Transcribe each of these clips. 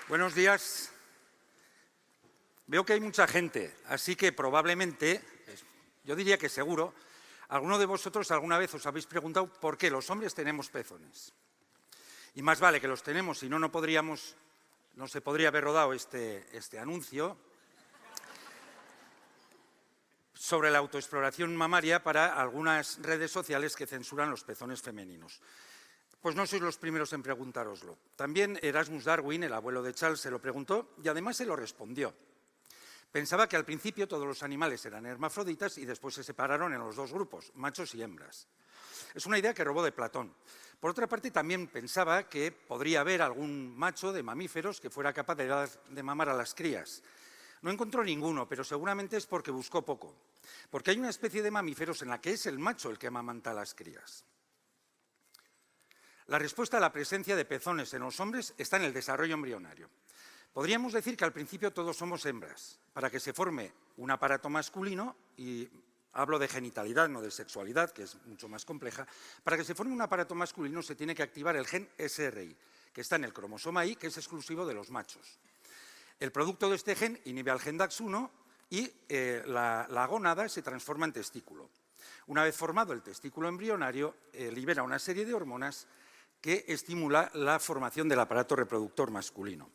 Buenos días. Veo que hay mucha gente, así que probablemente, yo diría que seguro, alguno de vosotros alguna vez os habéis preguntado por qué los hombres tenemos pezones. Y más vale que los tenemos, si no, no se podría haber rodado este anuncio sobre la autoexploración mamaria para algunas redes sociales que censuran los pezones femeninos. Pues no sois los primeros en preguntároslo. También Erasmus Darwin, el abuelo de Charles, se lo preguntó y además se lo respondió. Pensaba que al principio todos los animales eran hermafroditas y después se separaron en los dos grupos, machos y hembras. Es una idea que robó de Platón. Por otra parte, también pensaba que podría haber algún macho de mamíferos que fuera capaz de dar de mamar a las crías. No encontró ninguno, pero seguramente es porque buscó poco. Porque hay una especie de mamíferos en la que es el macho el que amamanta a las crías. La respuesta a la presencia de pezones en los hombres está en el desarrollo embrionario. Podríamos decir que al principio todos somos hembras. Para que se forme un aparato masculino, y hablo de genitalidad, no de sexualidad, que es mucho más compleja, para que se forme un aparato masculino se tiene que activar el gen SRY, que está en el cromosoma Y, que es exclusivo de los machos. El producto de este gen inhibe al gen DAX1 y la gónada se transforma en testículo. Una vez formado el testículo embrionario, libera una serie de hormonas que estimula la formación del aparato reproductor masculino.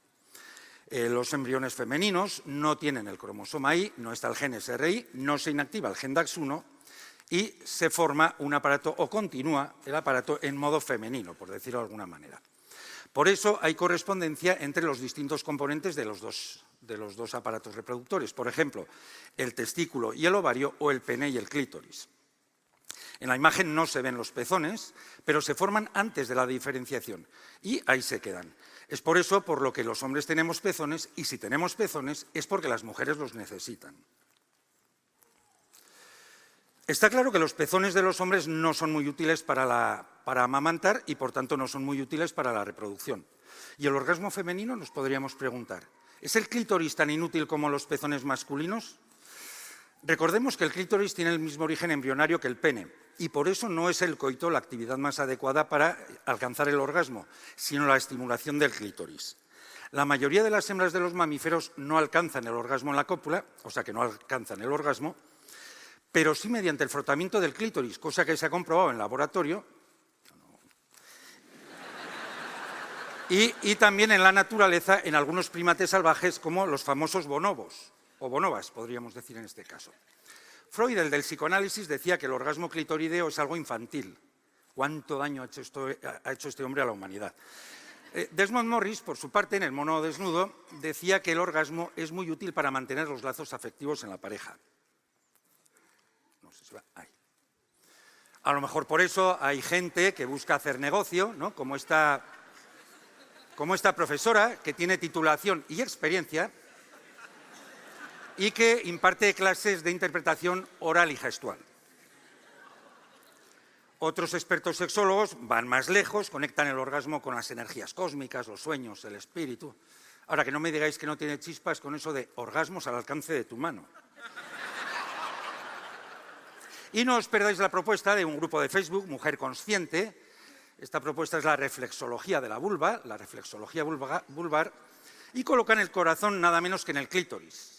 Los embriones femeninos no tienen el cromosoma Y, no está el gen SRY, no se inactiva el gen DAX1 y se forma un aparato o continúa el aparato en modo femenino, por decirlo de alguna manera. Por eso hay correspondencia entre los distintos componentes de los dos aparatos reproductores. Por ejemplo, el testículo y el ovario o el pene y el clítoris. En la imagen no se ven los pezones, pero se forman antes de la diferenciación y ahí se quedan. Es por eso por lo que los hombres tenemos pezones y si tenemos pezones es porque las mujeres los necesitan. Está claro que los pezones de los hombres no son muy útiles para amamantar y por tanto no son muy útiles para la reproducción. ¿Y el orgasmo femenino? Nos podríamos preguntar. ¿Es el clítoris tan inútil como los pezones masculinos? Recordemos que el clítoris tiene el mismo origen embrionario que el pene y por eso no es el coito la actividad más adecuada para alcanzar el orgasmo, sino la estimulación del clítoris. La mayoría de las hembras de los mamíferos no alcanzan el orgasmo en la cópula, o sea que no alcanzan el orgasmo, pero sí mediante el frotamiento del clítoris, cosa que se ha comprobado en laboratorio y también en la naturaleza en algunos primates salvajes como los famosos bonobos. O bonobas, podríamos decir en este caso. Freud, el del psicoanálisis, decía que el orgasmo clitorideo es algo infantil. ¿Cuánto daño ha hecho este hombre a la humanidad? Desmond Morris, por su parte, en El mono desnudo, decía que el orgasmo es muy útil para mantener los lazos afectivos en la pareja. No sé si va ahí. A lo mejor por eso hay gente que busca hacer negocio, ¿no? Como esta profesora que tiene titulación y experiencia y que imparte clases de interpretación oral y gestual. Otros expertos sexólogos van más lejos, conectan el orgasmo con las energías cósmicas, los sueños, el espíritu. Ahora, que no me digáis que no tiene chispas con eso de orgasmos al alcance de tu mano. Y no os perdáis la propuesta de un grupo de Facebook, Mujer Consciente. Esta propuesta es la reflexología de la vulva, la reflexología vulvar, y colocan el corazón nada menos que en el clítoris.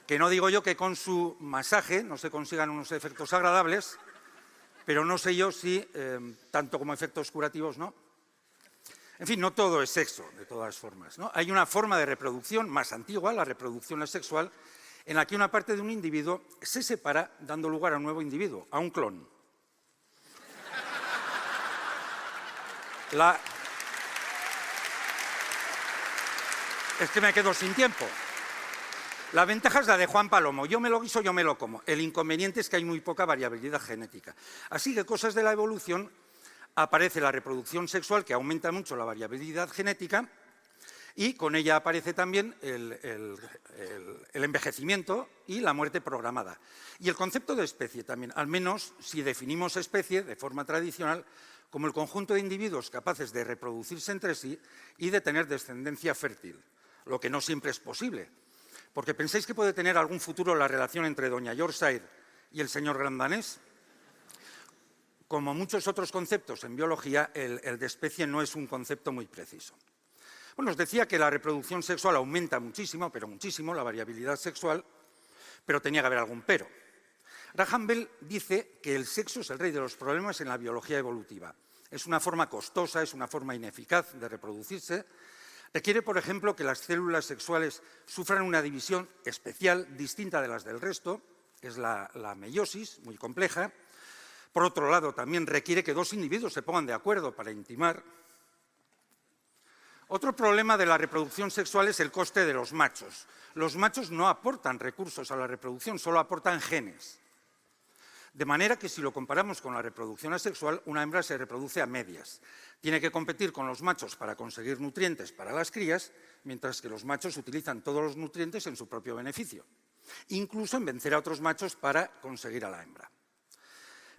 Que no digo yo que con su masaje no se consigan unos efectos agradables, pero no sé yo si tanto como efectos curativos, ¿no? En fin, no todo es sexo, de todas formas, ¿no? Hay una forma de reproducción más antigua, la reproducción asexual, en la que una parte de un individuo se separa dando lugar a un nuevo individuo, a un clon. Es que me quedo sin tiempo. La ventaja es la de Juan Palomo, yo me lo guiso, yo me lo como. El inconveniente es que hay muy poca variabilidad genética. Así que cosas de la evolución, aparece la reproducción sexual que aumenta mucho la variabilidad genética y con ella aparece también el envejecimiento y la muerte programada. Y el concepto de especie también, al menos si definimos especie de forma tradicional como el conjunto de individuos capaces de reproducirse entre sí y de tener descendencia fértil, lo que no siempre es posible. Porque ¿pensáis que puede tener algún futuro la relación entre doña Yorkshire y el señor gran danés? Como muchos otros conceptos en biología, el de especie no es un concepto muy preciso. Bueno, os decía que la reproducción sexual aumenta muchísimo, pero muchísimo, la variabilidad sexual, pero tenía que haber algún pero. Graham Bell dice que el sexo es el rey de los problemas en la biología evolutiva. Es una forma costosa, es una forma ineficaz de reproducirse. Requiere, por ejemplo, que las células sexuales sufran una división especial, distinta de las del resto, es la meiosis, muy compleja. Por otro lado, también requiere que dos individuos se pongan de acuerdo para intimar. Otro problema de la reproducción sexual es el coste de los machos. Los machos no aportan recursos a la reproducción, solo aportan genes. De manera que si lo comparamos con la reproducción asexual, una hembra se reproduce a medias. Tiene que competir con los machos para conseguir nutrientes para las crías, mientras que los machos utilizan todos los nutrientes en su propio beneficio, incluso en vencer a otros machos para conseguir a la hembra.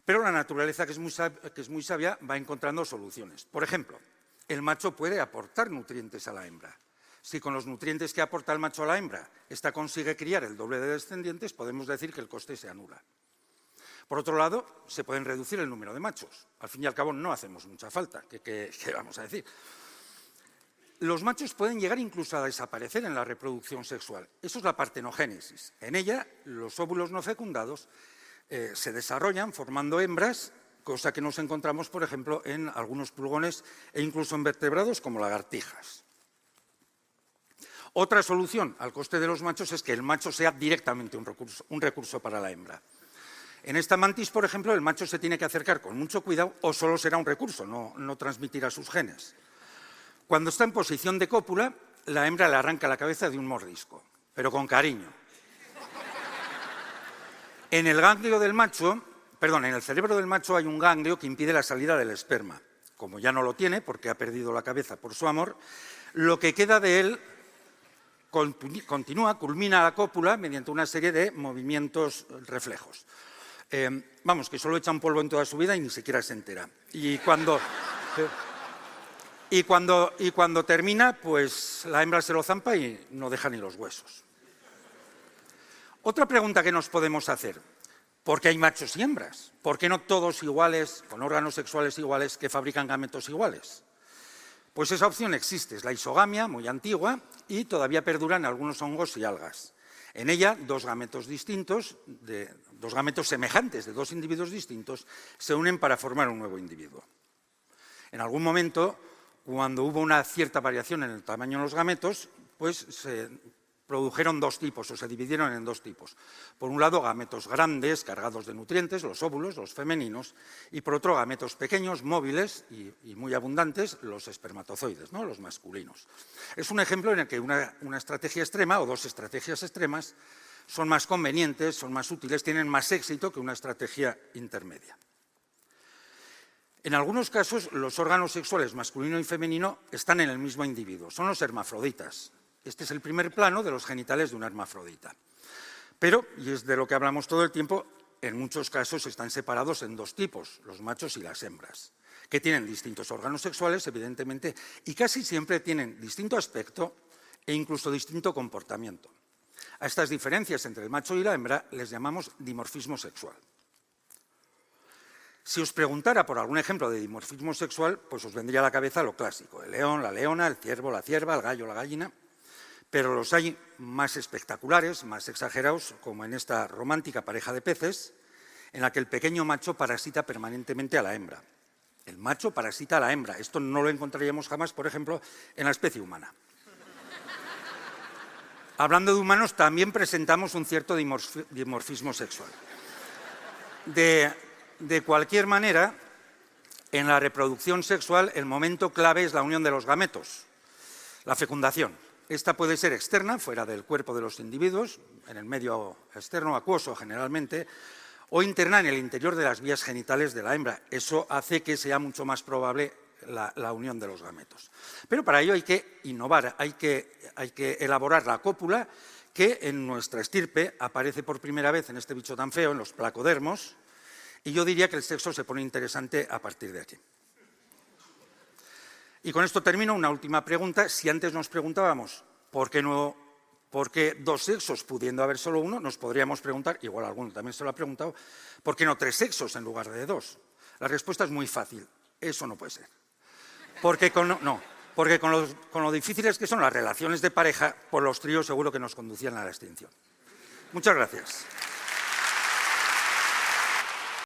Pero la naturaleza, que es muy sabia, va encontrando soluciones. Por ejemplo, el macho puede aportar nutrientes a la hembra. Si con los nutrientes que aporta el macho a la hembra, ésta consigue criar el doble de descendientes, podemos decir que el coste se anula. Por otro lado, se pueden reducir el número de machos. Al fin y al cabo, no hacemos mucha falta. ¿Qué vamos a decir? Los machos pueden llegar incluso a desaparecer en la reproducción sexual. Eso es la partenogénesis. En ella, los óvulos no fecundados se desarrollan formando hembras, cosa que nos encontramos, por ejemplo, en algunos pulgones e incluso en vertebrados como lagartijas. Otra solución al coste de los machos es que el macho sea directamente un recurso para la hembra. En esta mantis, por ejemplo, el macho se tiene que acercar con mucho cuidado o solo será un recurso, no transmitirá sus genes. Cuando está en posición de cópula, la hembra le arranca la cabeza de un mordisco, pero con cariño. En el cerebro del macho hay un ganglio que impide la salida del esperma. Como ya no lo tiene, porque ha perdido la cabeza por su amor, lo que queda de él culmina la cópula mediante una serie de movimientos reflejos. Vamos, que solo echa un polvo en toda su vida y ni siquiera se entera. Y cuando termina, pues la hembra se lo zampa y no deja ni los huesos. Otra pregunta que nos podemos hacer: ¿por qué hay machos y hembras? ¿Por qué no todos iguales, con órganos sexuales iguales, que fabrican gametos iguales? Pues esa opción existe, es la isogamia, muy antigua, y todavía perdura en algunos hongos y algas. En ella, dos gametos semejantes de dos individuos distintos se unen para formar un nuevo individuo. En algún momento, cuando hubo una cierta variación en el tamaño de los gametos, pues se produjeron dos tipos, o se dividieron en dos tipos. Por un lado, gametos grandes, cargados de nutrientes, los óvulos, los femeninos, y por otro, gametos pequeños, móviles y muy abundantes, los espermatozoides, ¿no?, los masculinos. Es un ejemplo en el que una estrategia extrema o dos estrategias extremas son más convenientes, son más útiles, tienen más éxito que una estrategia intermedia. En algunos casos, los órganos sexuales masculino y femenino están en el mismo individuo, son los hermafroditas. Este es el primer plano de los genitales de una hermafrodita. Pero, y es de lo que hablamos todo el tiempo, en muchos casos están separados en dos tipos, los machos y las hembras, que tienen distintos órganos sexuales, evidentemente, y casi siempre tienen distinto aspecto e incluso distinto comportamiento. A estas diferencias entre el macho y la hembra les llamamos dimorfismo sexual. Si os preguntara por algún ejemplo de dimorfismo sexual, pues os vendría a la cabeza lo clásico: el león, la leona, el ciervo, la cierva, el gallo, la gallina. Pero los hay más espectaculares, más exagerados, como en esta romántica pareja de peces, en la que el pequeño macho parasita permanentemente a la hembra. El macho parasita a la hembra. Esto no lo encontraríamos jamás, por ejemplo, en la especie humana. Hablando de humanos, también presentamos un cierto dimorfismo sexual. De cualquier manera, en la reproducción sexual, el momento clave es la unión de los gametos, la fecundación. Esta puede ser externa, fuera del cuerpo de los individuos, en el medio externo, acuoso generalmente, o interna en el interior de las vías genitales de la hembra. Eso hace que sea mucho más probable la unión de los gametos. Pero para ello hay que innovar, hay que elaborar la cópula, que en nuestra estirpe aparece por primera vez en este bicho tan feo, en los placodermos, y yo diría que el sexo se pone interesante a partir de aquí. Y con esto termino. Una última pregunta. Si antes nos preguntábamos por qué dos sexos pudiendo haber solo uno, nos podríamos preguntar, igual alguno también se lo ha preguntado, ¿por qué no tres sexos en lugar de dos? La respuesta es muy fácil. Eso no puede ser. Porque con lo difíciles que son las relaciones de pareja, pues los tríos seguro que nos conducían a la extinción. Muchas gracias.